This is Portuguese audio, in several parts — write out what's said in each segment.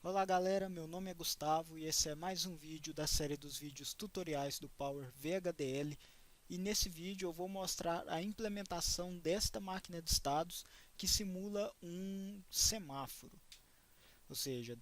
Olá galera, meu nome é Gustavo e esse é mais um vídeo da série dos vídeos tutoriais do Power VHDL, e nesse vídeo eu vou mostrar a implementação desta máquina de estados que simula um semáforo, ou seja,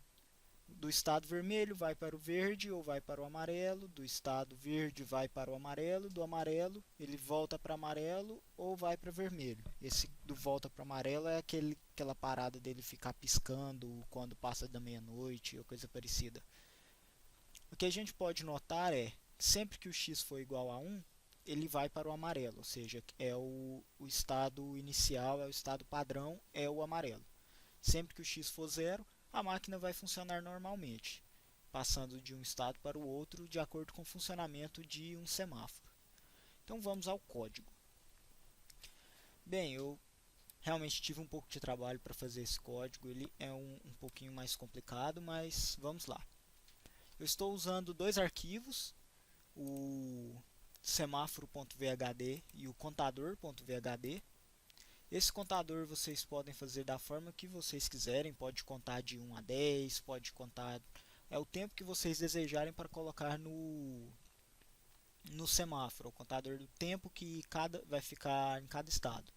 do estado vermelho vai para o verde ou vai para o amarelo, do estado verde vai para o amarelo, do amarelo ele volta para amarelo ou vai para vermelho. Esse do volta para amarelo é aquela parada dele ficar piscando quando passa da meia-noite ou coisa parecida. O que a gente pode notar é que sempre que o x for igual a 1, ele vai para o amarelo, ou seja, é o estado inicial, é o estado padrão, é o amarelo. Sempre que o x for zero, a máquina vai funcionar normalmente, passando de um estado para o outro de acordo com o funcionamento de um semáforo. Então vamos ao código. Bem, eu realmente tive um pouco de trabalho para fazer esse código, ele é um pouquinho mais complicado, mas vamos lá. Eu estou usando dois arquivos, o semáforo.vhd e o contador.vhd. Esse contador vocês podem fazer da forma que vocês quiserem, pode contar de 1 a 10, pode contar o tempo que vocês desejarem para colocar no semáforo, o contador do tempo que vai ficar em cada estado.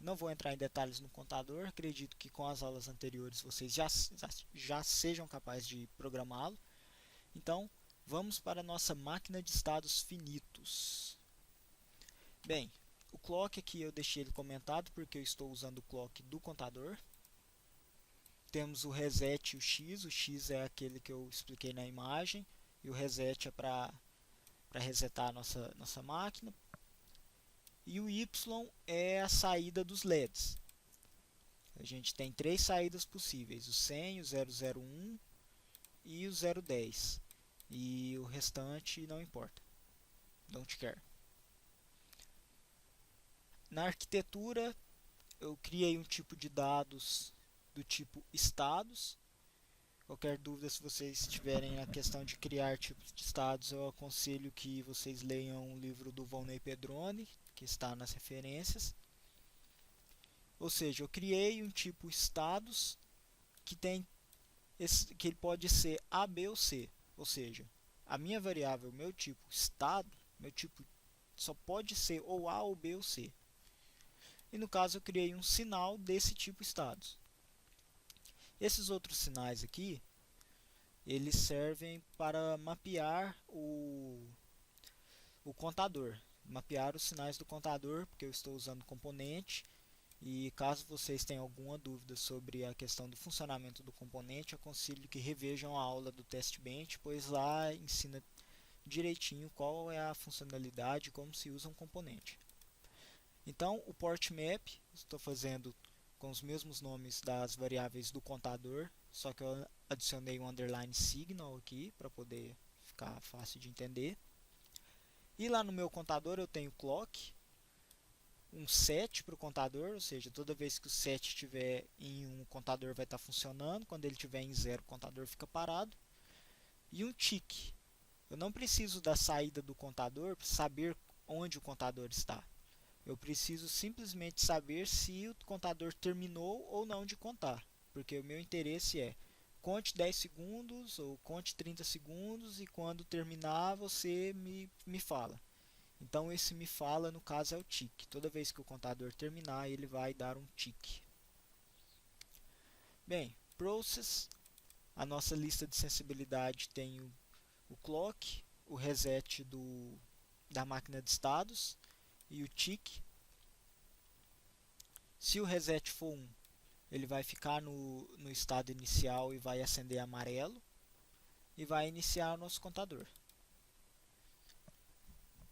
Não vou entrar em detalhes no contador, acredito que com as aulas anteriores vocês já sejam capazes de programá-lo. Então, vamos para a nossa máquina de estados finitos. Bem, o clock aqui eu deixei ele comentado porque eu estou usando o clock do contador. Temos o reset e o x é aquele que eu expliquei na imagem, e o reset é para resetar a nossa máquina. E o y é a saída dos LEDs. A gente tem três saídas possíveis, o 100, o 001 e o 010. E o restante não importa, don't care. Na arquitetura, eu criei um tipo de dados do tipo estados. Qualquer dúvida, se vocês tiverem a questão de criar tipos de estados, eu aconselho que vocês leiam o livro do Volney Pedroni, que está nas referências. Ou seja, eu criei um tipo estados que que ele pode ser A, B ou C. Ou seja, a minha variável, meu tipo estado, meu tipo só pode ser ou A ou B ou C. E no caso eu criei um sinal desse tipo estados. Esses outros sinais aqui, eles servem para mapear o contador, mapear os sinais do contador, porque eu estou usando componente. E caso vocês tenham alguma dúvida sobre a questão do funcionamento do componente, aconselho que revejam a aula do TestBench, pois lá ensina direitinho qual é a funcionalidade e como se usa um componente. Então, o port map, estou fazendo com os mesmos nomes das variáveis do contador, só que eu adicionei um underline signal aqui para poder ficar fácil de entender. E lá no meu contador eu tenho clock, um set para o contador, ou seja, toda vez que o set estiver em 1, o contador vai estar funcionando, quando ele estiver em 0, o contador fica parado. E um tick. Eu não preciso da saída do contador para saber onde o contador está. Eu preciso simplesmente saber se o contador terminou ou não de contar, porque o meu interesse é conte 10 segundos ou conte 30 segundos e quando terminar você me fala. Então esse me fala no caso é o tick. Toda vez que o contador terminar ele vai dar um tick. Bem, process, a nossa lista de sensibilidade tem o clock, o reset da máquina de estados e o tick. Se o reset for 1, ele vai ficar no estado inicial e vai acender amarelo e vai iniciar o nosso contador.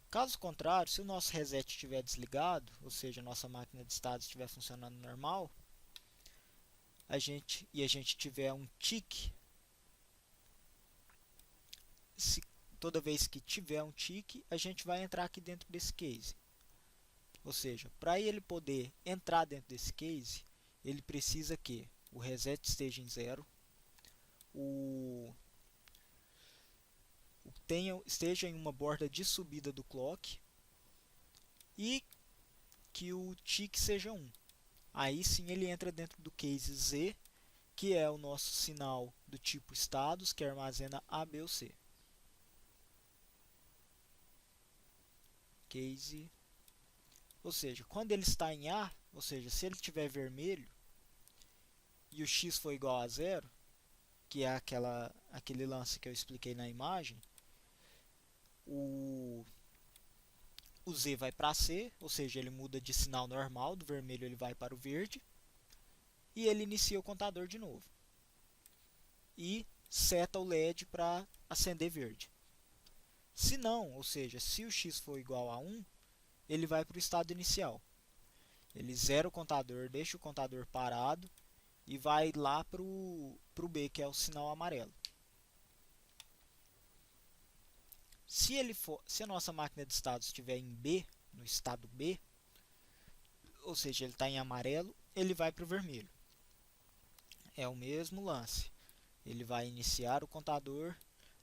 Caso contrário, se o nosso reset estiver desligado, ou seja, a nossa máquina de estados estiver funcionando normal, a gente tiver um tick, toda vez que tiver um tick, a gente vai entrar aqui dentro desse case. Ou seja, para ele poder entrar dentro desse case, ele precisa que o reset esteja em 0, esteja em uma borda de subida do clock e que o tick seja 1. Aí sim ele entra dentro do case Z que é o nosso sinal do tipo estados, que armazena A, B ou C. Case, ou seja, quando ele está em A, ou seja, se ele estiver vermelho e o x for igual a zero, que é aquele lance que eu expliquei na imagem, o Z vai para C, ou seja, ele muda de sinal normal, do vermelho ele vai para o verde, e ele inicia o contador de novo. E seta o LED para acender verde. Se não, ou seja, se o x for igual a 1, ele vai para o estado inicial. Ele zera o contador, deixa o contador parado e vai lá para o B, que é o sinal amarelo. Se a nossa máquina de estados estiver em B, no estado B, ou seja, ele está em amarelo, ele vai para o vermelho. É o mesmo lance. Ele vai iniciar o contador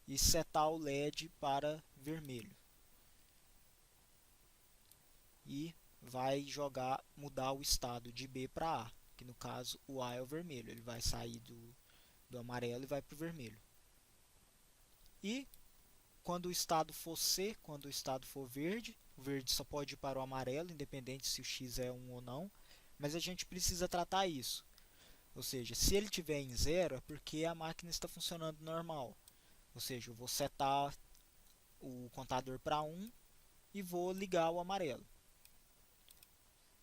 e setar o LED para vermelho. E vai mudar o estado de B para A, que no caso o A é o vermelho. Ele vai sair do amarelo e vai para o vermelho. E quando o estado for C, quando o estado for verde, o verde só pode ir para o amarelo, independente se o X é 1 ou não, mas a gente precisa tratar isso. Ou seja, se ele estiver em zero é porque a máquina está funcionando normal. Ou seja, eu vou setar o contador para 1 e vou ligar o amarelo.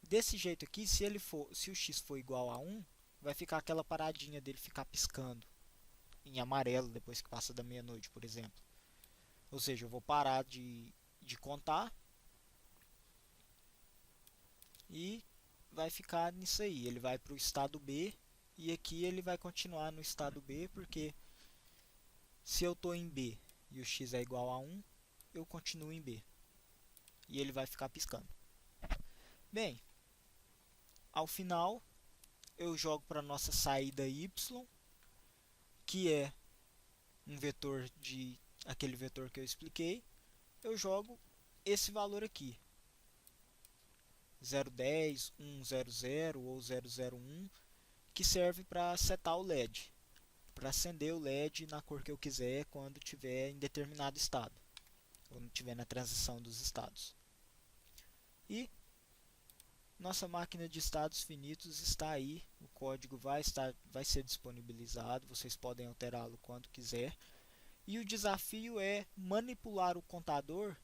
Desse jeito aqui, se o x for igual a 1, vai ficar aquela paradinha dele ficar piscando em amarelo depois que passa da meia-noite, por exemplo. Ou seja, eu vou parar de contar e vai ficar nisso aí. Ele vai para o estado B e aqui ele vai continuar no estado B, porque se eu estou em B e o x é igual a 1, eu continuo em B. E ele vai ficar piscando. Bem, ao final eu jogo para a nossa saída y, que é um vetor aquele vetor que eu expliquei. Eu jogo esse valor aqui, 010, 100 ou 001, que serve para setar o LED, para acender o LED na cor que eu quiser quando tiver em determinado estado, ou não tiver na transição dos estados. E nossa máquina de estados finitos está aí, o código vai ser disponibilizado, vocês podem alterá-lo quando quiser. E o desafio é manipular o contador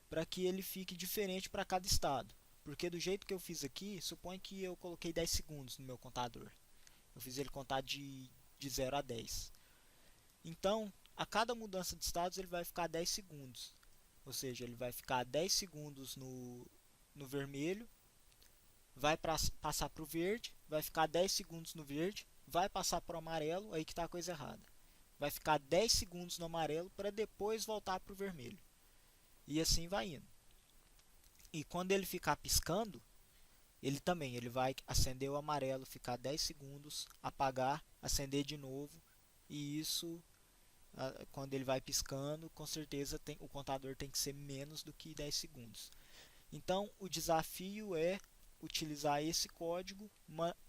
para que ele fique diferente para cada estado. Porque do jeito que eu fiz aqui, suponha que eu coloquei 10 segundos no meu contador. Eu fiz ele contar de 0 a 10. Então, a cada mudança de estados ele vai ficar 10 segundos. Ou seja, ele vai ficar 10 segundos no vermelho, vai passar para o verde, vai ficar 10 segundos no verde, vai passar para o amarelo, aí que está a coisa errada. Vai ficar 10 segundos no amarelo para depois voltar para o vermelho. E assim vai indo. E quando ele ficar piscando, ele vai acender o amarelo, ficar 10 segundos, apagar, acender de novo. E isso, quando ele vai piscando, com certeza o contador tem que ser menos do que 10 segundos. Então, o desafio é utilizar esse código,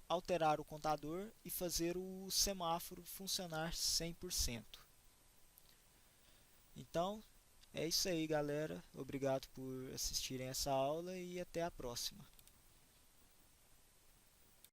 alterar o contador e fazer o semáforo funcionar 100%. Então, é isso aí, galera. Obrigado por assistirem essa aula e até a próxima.